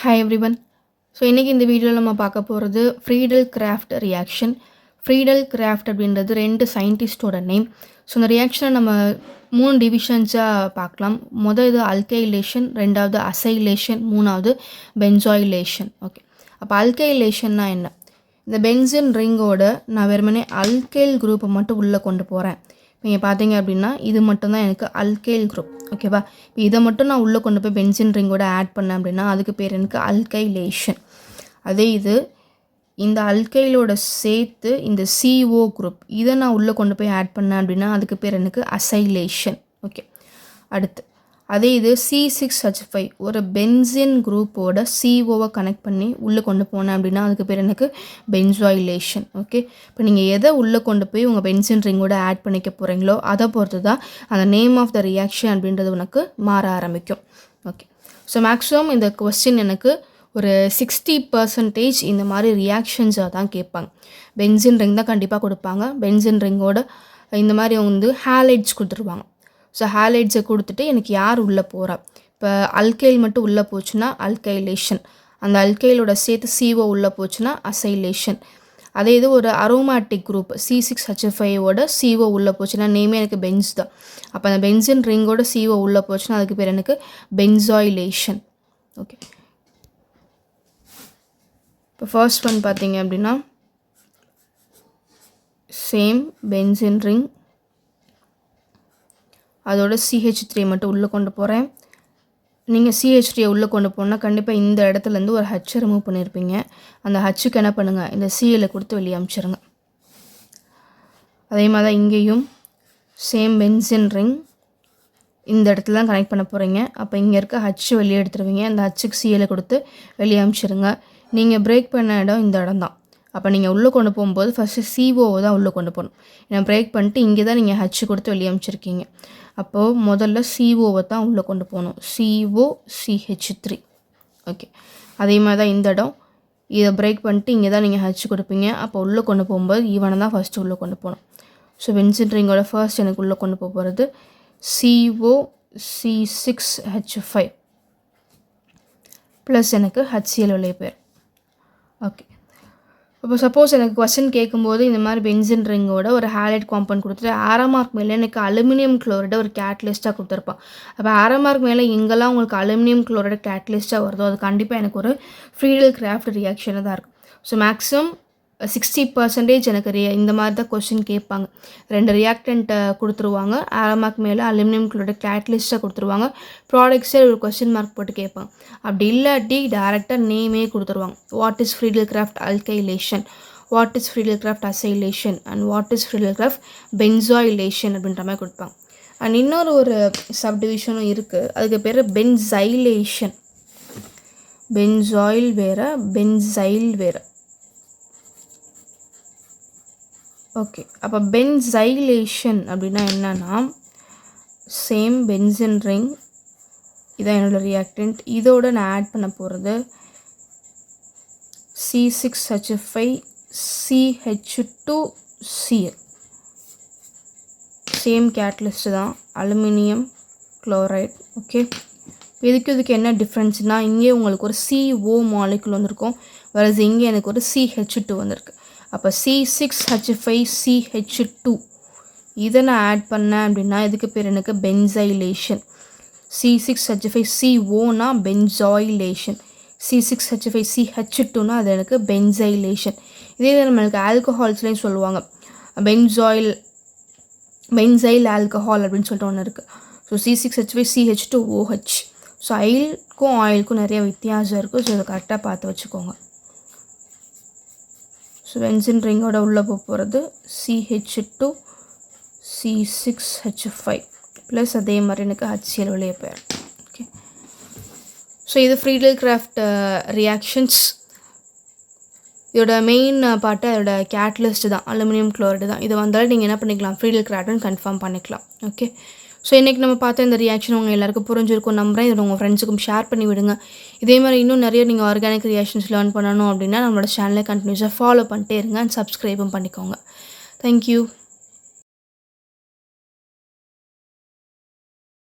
Hi everyone. So இன்றைக்கி இந்த வீடியோவில் நம்ம பார்க்க போகிறது Friedel craft reaction. Friedel craft அப்படின்றது 2 சயின்டிஸ்டோட நேம். ஸோ இந்த ரியாக்ஷனை நம்ம 3 டிவிஷன்ஸாக பார்க்கலாம். இது அல்கைலேஷன், 2வது அசைலேஷன், 3வது பென்சாயிலேஷன். ஓகே, அப்போ அல்கைலேஷன்னா என்ன? இந்த பென்சின் ரிங்கோட நான் வெறுமனே அல்கைல் குரூப்பை மட்டும் உள்ளே கொண்டு போகிறேன். நீங்கள் பார்த்தீங்க அப்படின்னா இது மட்டும்தான் எனக்கு அல்கைல் குரூப். ஓகேவா? இப்போ இதை மட்டும் நான் உள்ளே கொண்டு போய் பென்சின் ரிங்கோட ஆட் பண்ணேன் அப்படின்னா அதுக்கு பேர் எனக்கு அல்கைலேஷன். அதே இது இந்த அல்கைலோட சேர்த்து இந்த CO குரூப் இதை நான் உள்ளே கொண்டு போய் ஆட் பண்ணேன் அப்படின்னா அதுக்கு பேர் எனக்கு அசைலேஷன். ஓகே, அடுத்து அதே இது C6H5 ஒரு பென்சின் குரூப்போட COவை கனெக்ட் பண்ணி உள்ளே கொண்டு போனேன் அப்படின்னா அதுக்கு பேர் எனக்கு பென்சாயிலேஷன். ஓகே, இப்போ நீங்கள் எதை உள்ளே கொண்டு போய் உங்கள் பென்சின் ரிங்கோட ஆட் பண்ணிக்க போகிறீங்களோ அதை பொறுத்து தான் அந்த நேம் ஆஃப் த ரியாக்ஷன் அப்படின்றது உனக்கு மாற ஆரம்பிக்கும். ஓகே, ஸோ மேக்ஸிமம் இந்த கொஸ்டின் எனக்கு ஒரு 60% இந்த மாதிரி ரியாக்ஷன்ஸாக தான் கேட்பாங்க. பென்சின் ரிங் தான் கண்டிப்பாக கொடுப்பாங்க. பென்சின் ரிங்கோட இந்த மாதிரி வந்து ஹாலைட்ஸ் கொடுத்துருவாங்க. ஸோ ஹாலைட்ஸை கொடுத்துட்டு எனக்கு யார் உள்ளே போகிறா, இப்போ அல்கைல் மட்டும் உள்ளே போச்சுன்னா அல்கைலேஷன், அந்த அல்கைலோட சேர்த்து CO உள்ளே போச்சுன்னா அசைலேஷன். அதே இது ஒரு அரோமேட்டிக் குரூப் C6H5ஓட CO உள்ளே போச்சுன்னா நேமே எனக்கு பென்ஸ் தான். அப்போ அந்த பென்சின் ரிங்கோட CO உள்ளே போச்சுன்னா அதுக்கு பேர் எனக்கு பென்சாயிலேஷன். ஓகே, இப்போ ஃபர்ஸ்ட் ஒன் பார்த்தீங்க அப்படின்னா சேம் பென்சின் ரிங், அதோட CH3 மட்டும் உள்ளே கொண்டு போகிறேன். நீங்கள் CH3 உள்ளே கொண்டு போனால் கண்டிப்பாக இந்த இடத்துலேருந்து ஒரு H ரிமூவ் பண்ணியிருப்பீங்க. அந்த Hக்கு என்ன பண்ணுங்கள், இந்த CLை கொடுத்து வெளியே அனுப்பிச்சிருங்க. அதே மாதிரி தான் இங்கேயும் சேம் பென்சின் ரிங் இந்த இடத்துல தான் கனெக்ட் பண்ண போகிறீங்க. அப்போ இங்கே இருக்க H வெளியே எடுத்துருவீங்க. அந்த Hக்கு CLை கொடுத்து வெளியே அனுப்பிச்சிருங்க. நீங்கள் பிரேக் பண்ண இடம் இந்த இடம் தான். அப்போ நீங்கள் உள்ளே கொண்டு போகும்போது ஃபஸ்ட்டு COவை தான் உள்ளே கொண்டு போகணும். ஏன்னா பிரேக் பண்ணிட்டு இங்கே தான் நீங்கள் H கொடுத்து வெளியே அனுப்பிச்சிருக்கீங்க. அப்போது முதல்ல COவை தான் உள்ளே கொண்டு போகணும். CO CH3. ஓகே, அதே மாதிரி தான் இந்த இடம். இதை பிரேக் பண்ணிட்டு இங்கே தான் நீங்கள் H கொடுப்பீங்க. அப்போ உள்ளே கொண்டு போகும்போது இவனை தான் ஃபஸ்ட்டு உள்ளே கொண்டு போகணும். ஸோ பென்சின் ரிங்கோட ஃபர்ஸ்ட் எனக்கு உள்ளே கொண்டு போகிறது CO C6H5 ப்ளஸ் எனக்கு HCl வெளியே போயிடும். ஓகே, இப்போ சப்போஸ் எனக்கு கொஸ்டின் கேட்கும்போது இந்த மாதிரி பென்சின் ரிங்கோட ஒரு ஹாலைட் காம்பவுண்ட் கொடுத்துட்டு ஆரமார்க் மேலே எனக்கு அலுமினியம் குளோரைடை ஒரு கேட்லிஸ்ட்டாக கொடுத்துருப்பான். அப்போ ஆரமார்க் மேலே எங்கெல்லாம் உங்களுக்கு அலுமினியம் குளோரைடு கேட்லிஸ்ட்டாக வருதோ அது கண்டிப்பாக எனக்கு ஒரு ஃப்ரீடல் கிராஃப்ட் ரியாக்ஷனாக தான் இருக்கும். ஸோ மேக்ஸிமம் 60% எனக்கு இந்த மாதிரி தான் கொஸ்டின் கேட்பாங்க. 2 ரியாக்டண்ட்டை கொடுத்துருவாங்க, ஆரமார்க் மேலே அலுமினியம் குளோரைடு கேட்லிஸ்ட்டாக கொடுத்துருவாங்க, ப்ராடக்ட்ஸே ஒரு கொஸ்டின் மார்க் போட்டு கேட்பாங்க. அப்படி இல்லாட்டி டேரெக்டாக நேமே கொடுத்துருவாங்க. What is Friedel Crafts alkylation, what is Friedel Crafts acylation and what is Friedel Crafts benzoylation அப்படின்ற மாதிரி கொடுப்பாங்க. அண்ட் இன்னொரு ஒரு சப்டிவிஷனும் இருக்குது, அதுக்கு பேர் பென்சைலேஷன். பென்சாயில் வேறு, பென்சைல் வேறு. ஓகே, அப்போ பென்சைலேஷன் அப்படின்னா என்னன்னா சேம் பென்சின் ரிங் இதான் என்னோடய ரியாக்டன்ட். இதோட நான் ஆட் பண்ண போகிறது C6H5 CH2Cl. சேம் கேட்லிஸ்ட் தான், அலுமினியம் குளோரைட். ஓகே, இதுக்கு என்ன டிஃப்ரென்ஸ்னால் இங்கே உங்களுக்கு ஒரு CO மாலிகுல் வந்திருக்கும், வேறு இங்கே எனக்கு ஒரு CH2 வந்திருக்கு. அப்போ C6H5 CH2 இதை நான் ஆட் பண்ணேன் அப்படின்னா இதுக்கு பேர் எனக்கு பென்சைலேஷன். C6H5 COனா பென்சாயிலேஷன், C6H5 CH2னா அது எனக்கு பென்சைலேஷன். இதே நம்மளுக்கு ஆல்கஹால்ஸ்லேயும் சொல்லுவாங்க பென்சைல் ஆல்கஹால் அப்படின்னு சொல்லிட்டு ஒன்று இருக்குது. So C6H5 CH2OH. ஸோ ஆயிலுக்கும் ஆயிலுக்கும் நிறைய வித்தியாசம் இருக்குது. ஸோ அதை கரெக்டாக பார்த்து வச்சுக்கோங்க. ஸோ பென்சின் ரிங்கோட உள்ளே போகிறது CH2 C6H5 ப்ளஸ் அதே மாதிரி எனக்கு HCl வெளியே போயிடும். ஓகே, ஸோ இது ஃப்ரீடல் கிராஃப்ட் ரியாக்ஷன்ஸ். இதோட மெயின் பார்ட்டு அதோட கேட்லிஸ்ட் தான், அலுமினியம் குளோரைடு தான். இது வந்தாலும் நீங்கள் என்ன பண்ணிக்கலாம், ஃப்ரீடல் கிராஃப்ட்னு கன்ஃபார்ம் பண்ணிக்கலாம். ஓகே, ஸோ இன்றைக்கி நம்ம பார்த்த இந்த ரியாக்ஷன் உங்கள் எல்லாருக்கும் புரிஞ்சிருக்கும் நம்புகிறேன். இதை உங்கள் ஃப்ரெண்ட்ஸுக்கும் ஷேர் பண்ணி விடுங்க. இதே மாதிரி இன்னும் நிறைய நீங்கள் ஆர்கானிக் ரியாக்ஷன்ஸ் லேர்ன் பண்ணணும் அப்படின்னா நம்மளோட சேனலை கண்டினியூஸாக ஃபாலோ பண்ணிட்டே இருங்க அண்ட் சப்ஸ்கிரைபும் பண்ணிக்கோங்க. தேங்க்யூ.